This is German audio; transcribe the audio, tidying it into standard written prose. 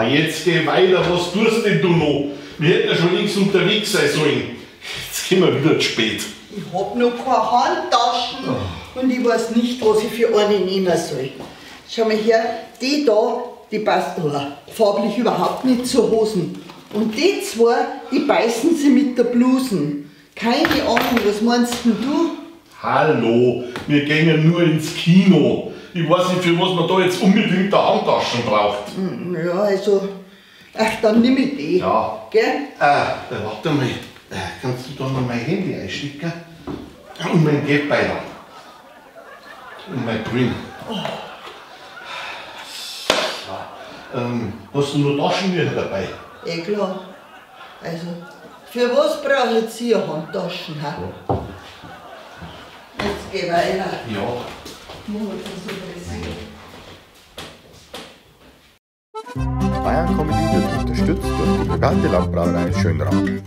Na, jetzt geh weiter, was tust denn du noch? Wir hätten ja schon links unterwegs sein sollen. Jetzt sind wir wieder zu spät. Ich hab noch keine Handtaschen und ich weiß nicht, was ich für eine nehmen soll. Schau mal her, die da, die passt farblich überhaupt nicht zu Hosen. Und die zwei, die beißen sie mit der Blusen. Keine Ahnung, was meinst denn du? Hallo, wir gehen nur ins Kino. Ich weiß nicht, für was man da jetzt unbedingt eine Handtaschen braucht. Ja, also, ach, dann nimm ich die. Ja. Gell? Warte mal. Kannst du da noch mein Handy einstecken? Und mein Geldbeutel. Und mein Grün. Hast du noch Taschentücher dabei? Klar. Also, für was brauche ich jetzt hier Handtaschen? Ha? Jetzt geh weiter. Ja. Bayern Comedy wird unterstützt durch die Brigante Landbrauerei Schönraum.